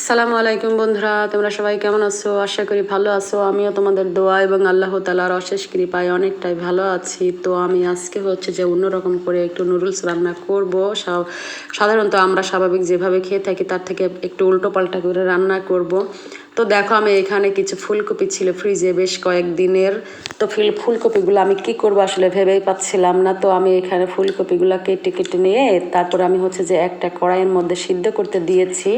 আসসালামু আলাইকুম বন্ধুরা, তোমরা সবাই কেমন আছো? আশা করি ভালো আছো। আমিও তোমাদের দোয়া এবং আল্লাহ তাআলার অশেষ কৃপায় অনেকটাই ভালো আছি। তো আমি আজকে হচ্ছে যে অন্যরকম করে একটু নুডলস রান্না করব। সাধারণত আমরা স্বাভাবিক যেভাবে খেয়ে থাকি তার থেকে একটু উল্টো পাল্টা করে রান্না করব। তো দেখো, আমি এখানে কিছু ফুলকপি ছিল ফ্রিজে বেশ কয়েকদিনের। তো ফুলকপিগুলো আমি কি করব আসলে ভেবেই পাচ্ছিলাম না। তো আমি এখানে ফুলকপিগুলো কেটে কেটে নিয়ে তারপর আমি হচ্ছে যে একটা কড়াইয়ের মধ্যে সিদ্ধ করতে দিয়েছি।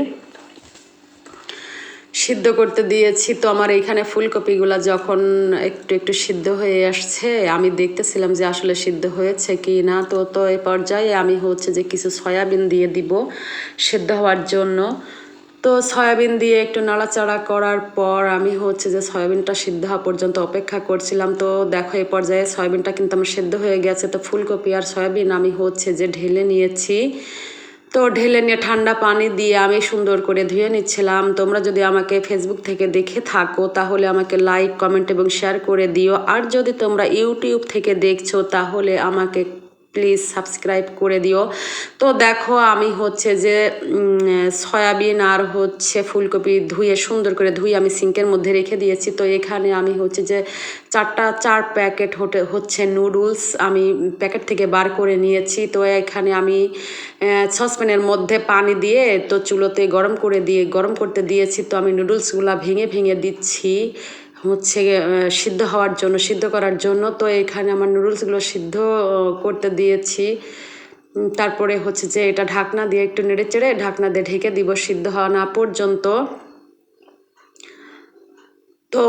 তো আমার এইখানে ফুলকপিগুলা যখন একটু একটু সিদ্ধ হয়ে আসছে, আমি দেখতেছিলাম যে আসলে সিদ্ধ হয়েছে কি না। তো এই পর্যায়ে আমি হচ্ছে যে কিছু সয়াবিন দিয়ে দিব সিদ্ধ হওয়ার জন্য। তো সয়াবিন দিয়ে একটু নাড়াচাড়া করার পর আমি হচ্ছে যে সয়াবিনটা সিদ্ধ হওয়া পর্যন্ত অপেক্ষা করছিলাম। তো দেখো, এই পর্যায়ে সয়াবিনটা কিন্তু আমার সিদ্ধ হয়ে গেছে। তো ফুলকপি আর সয়াবিন আমি হচ্ছে যে ঢেলে নিয়েছি। তো ঢেলে নিয়ে ঠান্ডা পানি দিয়ে আমি সুন্দর করে ধুয়ে নিচ্ছিলাম। তোমরা যদি আমাকে ফেসবুক থেকে দেখে থাকো তাহলে আমাকে লাইক, কমেন্ট এবং শেয়ার করে দিও। আর যদি তোমরা ইউটিউব থেকে দেখছো তাহলে আমাকে প্লিজ সাবস্ক্রাইব করে দিও। তো দেখো, আমি হচ্ছে যে সয়াবিন আর হচ্ছে ফুলকপি সুন্দর করে ধুয়ে আমি সিঙ্কের মধ্যে রেখে দিয়েছি। তো এখানে আমি হচ্ছে যে চার প্যাকেট হচ্ছে নুডলস আমি প্যাকেট থেকে বার করে নিয়েছি। তো এখানে আমি সসপ্যানের মধ্যে পানি দিয়ে তো চুলোতে গরম করতে দিয়েছি। তো আমি নুডলসগুলা ভেঙে ভেঙে দিচ্ছি হচ্ছে সিদ্ধ করার জন্য। তো এখানে আমার নুডলসগুলো সিদ্ধ করতে দিয়েছি। তারপরে হচ্ছে যে এটা ঢাকনা দিয়ে একটু নেড়েচেড়ে ঢাকনা দিয়ে ঢেকে দিব সিদ্ধ হওয়া না পর্যন্ত। তো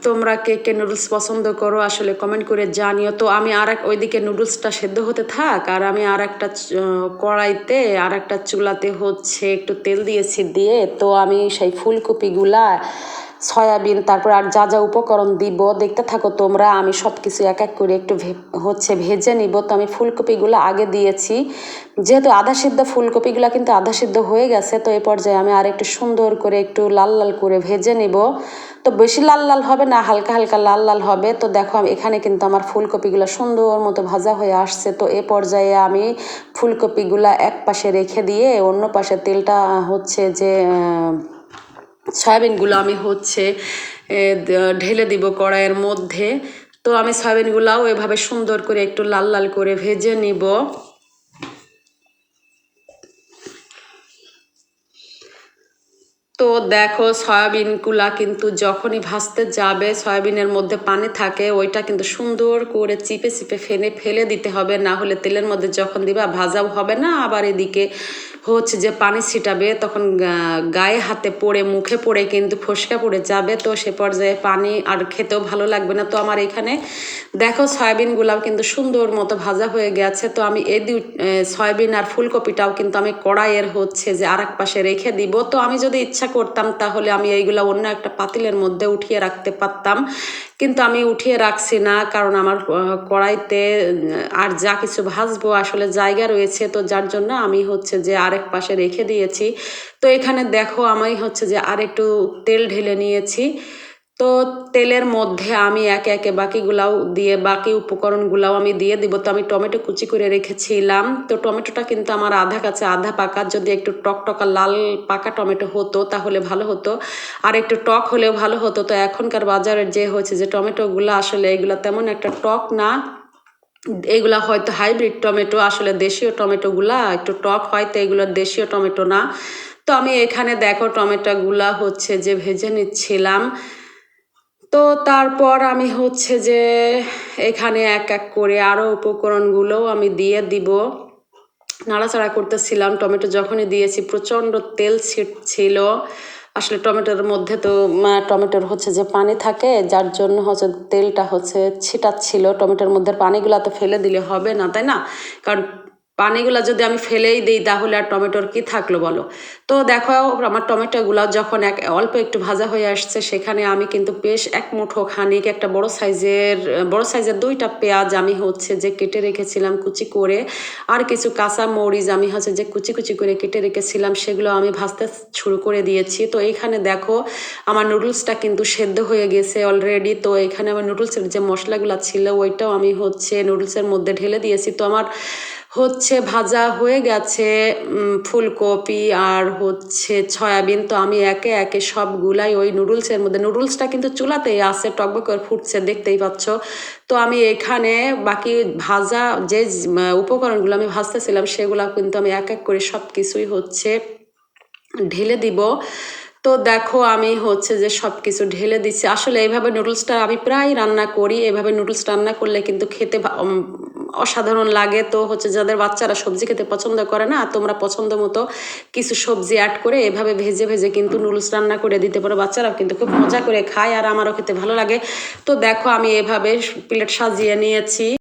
তোমরা কে কে নুডলস পছন্দ করো আসলে কমেন্ট করে জানিও। তো আমি ওইদিকে নুডলসটা সেদ্ধ হতে থাক, আর আমি আর একটা কড়াইতে আর একটা চুলাতে হচ্ছে একটু তেল দিয়েছি। তো আমি সেই ফুলকপিগুলা, সয়াবিন, তারপর আর যা যা উপকরণ দিব দেখতে থাকো তোমরা। আমি সব কিছু এক এক করে একটু ভেজে নিব। তো আমি ফুলকপিগুলো আগে দিয়েছি, যেহেতু আধা সিদ্ধ ফুলকপিগুলো কিন্তু আধা সিদ্ধ হয়ে গেছে। তো এই পর্যায়ে আমি আর একটু সুন্দর করে একটু লাল লাল করে ভেজে নিব। তো বেশি লাল লাল হবে না, হালকা হালকা লাল লাল হবে। তো দেখো, এখানে কিন্তু আমার ফুলকপিগুলো সুন্দর মতো ভাজা হয়ে আসছে। তো এ পর্যায়ে আমি ফুলকপিগুলা এক পাশে রেখে দিয়ে অন্য পাশে তেলটা হচ্ছে যে সয়াবিনগুলো আমি হচ্ছে ঢেলে দিব কড়াইয়ের মধ্যে। তো আমি সয়াবিনগুলাও এভাবে সুন্দর করে একটু লাল লাল করে ভেজে নিব। তো দেখো, সয়াবিনগুলা কিন্তু যখনই ভাজতে যাবে সয়াবিনের মধ্যে পানি থাকে, ওইটা কিন্তু সুন্দর করে চিপে চিপে ফেলে দিতে হবে, না হলে তেলের মধ্যে যখন দিবা ভাজাও হবে না। আবার এদিকে হচ্ছে যে পানি ছিটাবে তখন গায়ে হাতে পড়ে মুখে পড়ে কিন্তু ফসকা পড়ে যাবে। তো সে পর্যায়ে পানি আর খেতেও ভালো লাগবে না। তো আমার এখানে দেখো সয়াবিনগুলাও কিন্তু সুন্দর মতো ভাজা হয়ে গেছে। তো আমি সয়াবিন আর ফুলকপিটাও কিন্তু আমি কড়াইয়ের হচ্ছে যে আর এক পাশে রেখে দিব। তো আমি যদি ইচ্ছা করতাম তাহলে আমি এইগুলা অন্য একটা পাতিলের মধ্যে উঠিয়ে রাখতে পারতাম, কিন্তু আমি উঠিয়ে রাখছি না, কারণ আমার কড়াইতে আর যা কিছু ভাজবো আসলে জায়গা রয়েছে। তো যার জন্য আমি হচ্ছে যে আরেক পাশে রেখে দিয়েছি। তো এখানে দেখো, আমি হচ্ছে যে আর একটু তেল ঢেলে নিয়েছি। তো তেলের মধ্যে আমি একে একে বাকি উপকরণগুলাও আমি দিয়ে দিব। তো আমি টমেটো কুচি করে রেখেছিলাম। তো টমেটোটা কিন্তু আমার আধা কাঁচা আধা পাকা, যদি একটু টকটকা লাল পাকা টমেটো হতো তাহলে ভালো হতো, আর একটু টক হলেও ভালো হতো। তো এখনকার বাজারের যে হচ্ছে যে টমেটোগুলো আসলে এগুলো তেমন একটা টক না, এগুলা হয়তো হাইব্রিড টমেটো, আসলে দেশীয় টমেটোগুলা একটু টক হয়, তো এগুলো দেশীয় টমেটো না। তো আমি এখানে দেখো টমেটোগুলা হচ্ছে যে ভেজে নিচ্ছিলাম। তো তারপর আমি হচ্ছে যে এখানে এক এক করে আরও উপকরণগুলোও আমি দিয়ে দিব। নাড়াচাড়া করতেছিলাম। টমেটো যখনই দিয়েছি প্রচণ্ড তেল ছিল। আসলে টমেটোর মধ্যে তো টমেটোর হচ্ছে যে পানি থাকে, যার জন্য হচ্ছে তেলটা হচ্ছে ছিটাচ্ছিল। টমেটোর মধ্যে পানিগুলা তো ফেলে দিলে হবে না, তাই না? কারণ পানিগুলা যদি আমি ফেলেই দিই তাহলে আর টমেটোর কি থাকলো বলো। তো দেখো, আমার টমেটোগুলো যখন অল্প একটু ভাজা হয়ে আসছে, সেখানে আমি কিন্তু বেশ এক মুঠো খানিক একটা বড় সাইজের 2টা পেঁয়াজ আমি হচ্ছে যে কেটে রেখেছিলাম কুচি করে, আর কিছু কাঁচা মরিচ আমি হচ্ছে যে কুচি কুচি করে কেটে রেখেছিলাম, সেগুলো আমি ভাজতে শুরু করে দিয়েছি। তো এইখানে দেখো, আমার নুডলসটা কিন্তু সেদ্ধ হয়ে গেছে অলরেডি। তো এখানে আমার নুডলসের যে মশলাগুলো ছিল ওইটাও আমি হচ্ছে নুডলসের মধ্যে ঢেলে দিয়েছি। তো আমার হচ্ছে ভাজা হয়ে গেছে ফুলকপি আর হচ্ছে সয়াবিন। তো আমি একে একে সবগুলাই ওই নুডলসের মধ্যে, নুডলসটা কিন্তু চুলাতেই আছে, টকবক করে ফুটছে দেখতেই পাচ্ছ। তো আমি এখানে বাকি ভাজা যে উপকরণগুলো আমি ভাজতেছিলাম সেগুলো কিন্তু আমি এক এক করে সব কিছুই হচ্ছে ঢেলে দিব। তো দেখো আমি হচ্ছে যে সব কিছু ঢেলে দিচ্ছি। আসলে এইভাবে নুডলসটা আমি প্রায় রান্না করি, এভাবে নুডলস রান্না করলে কিন্তু খেতে অসাধারণ লাগে। তো হচ্ছে যাদের বাচ্চারা সবজি খেতে পছন্দ করে না, তোমরা পছন্দ মতো কিছু সবজি অ্যাড করে এভাবে ভেজে ভেজে কিন্তু নুডলস রান্না করে দিতে পারো, বাচ্চারাও কিন্তু খুব মজা করে খায় আর আমারও খেতে ভালো লাগে। তো দেখো আমি এভাবে প্লেট সাজিয়ে নিয়েছি।